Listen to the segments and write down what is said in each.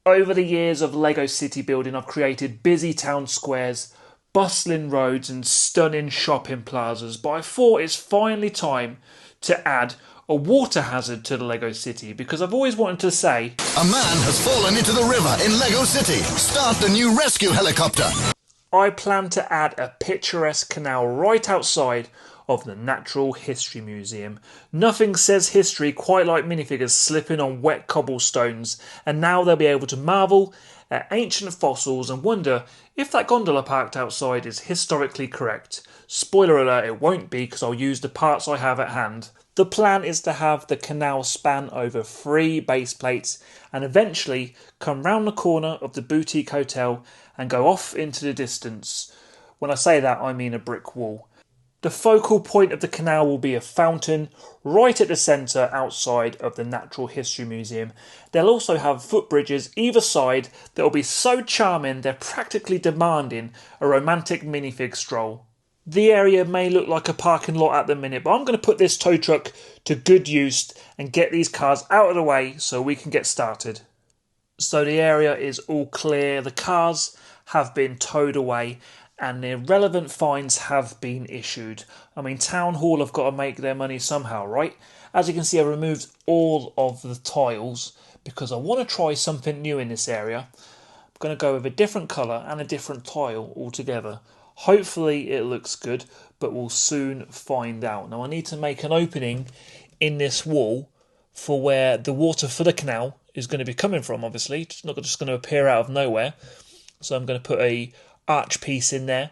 Over the years of Lego city building, I've created busy town squares, bustling roads, and stunning shopping plazas, but I thought it's finally time to add a water hazard to the Lego city because I've always wanted to say, a man has fallen into the river in Lego City. Start the new rescue helicopter. I plan to add a picturesque canal right outside of the Natural History Museum. Nothing says history quite like minifigures slipping on wet cobblestones, and now they'll be able to marvel at ancient fossils and wonder if that gondola parked outside is historically correct. Spoiler alert, it won't be because I'll use the parts I have at hand. The plan is to have the canal span over 3 base plates and eventually come round the corner of the boutique hotel and go off into the distance. When I say that, I mean a brick wall. The focal point of the canal will be a fountain right at the centre outside of the Natural History Museum. They'll also have footbridges either side that will be so charming they're practically demanding a romantic minifig stroll. The area may look like a parking lot at the minute, but I'm going to put this tow truck to good use and get these cars out of the way so we can get started. So the area is all clear, the cars have been towed away and the relevant fines have been issued. I mean, Town Hall have got to make their money somehow, right? As you can see, I removed all of the tiles because I want to try something new in this area. I'm going to go with a different colour and a different tile altogether. Hopefully it looks good, but we'll soon find out. Now I need to make an opening in this wall for where the water for the canal is going to be coming from, obviously. It's not just going to appear out of nowhere. So I'm going to put a arch piece in there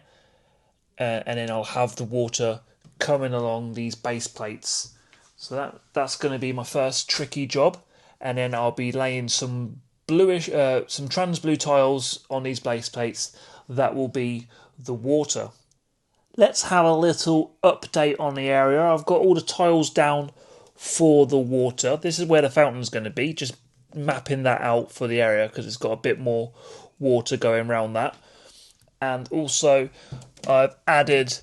and then I'll have the water coming along these base plates. So that's going to be my first tricky job, and then I'll be laying some bluish, some trans blue tiles on these base plates. That will be the water. Let's have a little update on the area. I've got all the tiles down for the water. This is where the fountain's going to be, just mapping that out for the area because it's got a bit more water going around that. And also I've added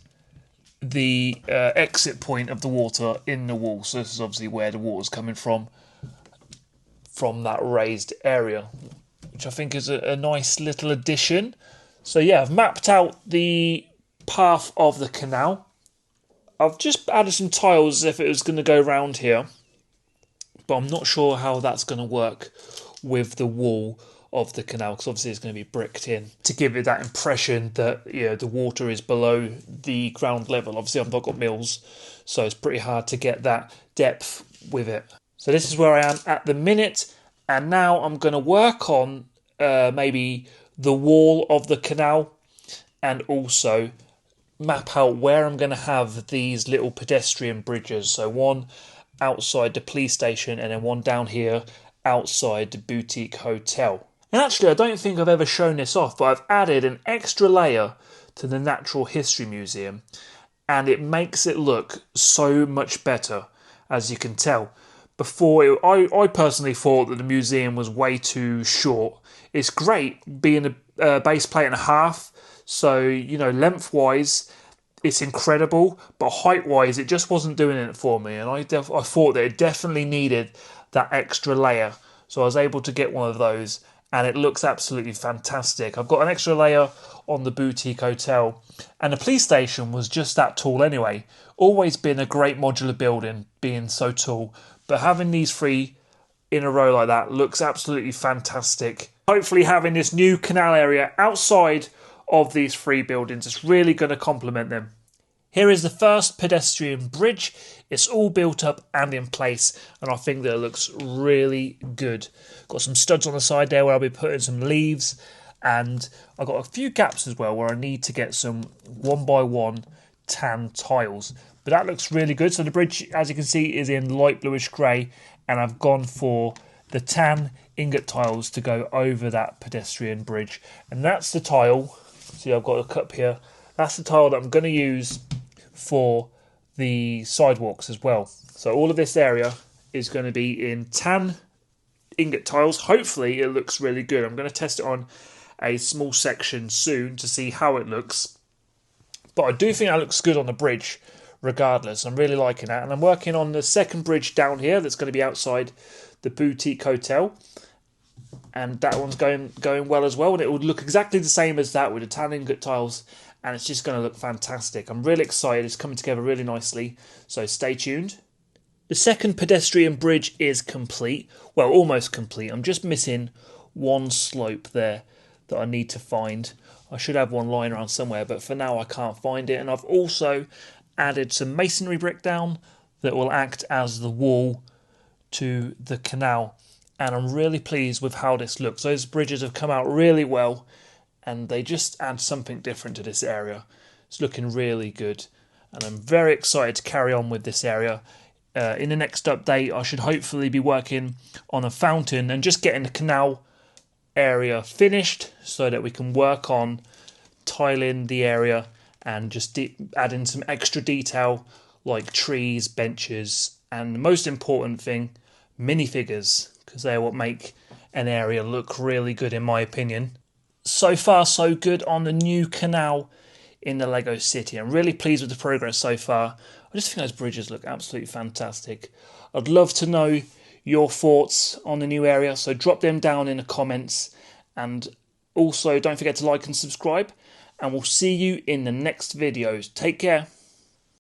the exit point of the water in the wall. So this is obviously where the water's coming from that raised area, which I think is a nice little addition. So yeah, I've mapped out the path of the canal. I've just added some tiles as if it was going to go round here, but I'm not sure how that's going to work with the wall of the canal because obviously it's going to be bricked in to give it that impression that the water is below the ground level. Obviously I've not got mills, so it's pretty hard to get that depth with it. So this is where I am at the minute, and now I'm going to work on maybe the wall of the canal and also map out where I'm going to have these little pedestrian bridges. So one outside the police station and then one down here outside the boutique hotel. And actually I don't think I've ever shown this off, but I've added an extra layer to the Natural History Museum and it makes it look so much better, as you can tell. Before, I personally thought that the museum was way too short. It's great being a base plate and a half, so lengthwise it's incredible, but height-wise it just wasn't doing it for me, and I thought that it definitely needed that extra layer, so I was able to get one of those, and it looks absolutely fantastic. I've got an extra layer on the boutique hotel, and the police station was just that tall anyway. Always been a great modular building, being so tall, but having these 3 in a row like that looks absolutely fantastic. Hopefully having this new canal area outside of these 3 buildings is really going to complement them. Here is the first pedestrian bridge. It's all built up and in place, and I think that it looks really good. Got some studs on the side there where I'll be putting some leaves, and I've got a few gaps as well where I need to get some 1x1 tan tiles. But that looks really good. So the bridge, as you can see, is in light bluish grey, and I've gone for the tan ingot tiles to go over that pedestrian bridge. And that's the tile. See, I've got a cup here. That's the tile that I'm going to use for the sidewalks as well. So all of this area is going to be in tan ingot tiles. Hopefully it looks really good. I'm going to test it on a small section soon to see how it looks. But I do think that looks good on the bridge regardless. I'm really liking that. And I'm working on the second bridge down here that's going to be outside the boutique hotel. and that one's going well as well, and it would look exactly the same as that with Italian gut tiles, and it's just going to look fantastic. I'm really excited. It's coming together really nicely, so stay tuned. The second pedestrian bridge is complete, well, almost complete. I'm just missing one slope there that I need to find. I should have one lying around somewhere, but for now I can't find it. And I've also added some masonry brick down that will act as the wall to the canal, and I'm really pleased with how this looks. Those bridges have come out really well, and they just add something different to this area. It's looking really good, and I'm very excited to carry on with this area. In the next update, I should hopefully be working on a fountain and just getting the canal area finished so that we can work on tiling the area and just adding some extra detail like trees, benches, and the most important thing, minifigures, because they're what make an area look really good in my opinion. So far so good on the new canal in the Lego City. I'm really pleased with the progress so far. I just think those bridges look absolutely fantastic. I'd love to know your thoughts on the new area, so drop them down in the comments, and also don't forget to like and subscribe, and we'll see you in the next videos. Take care.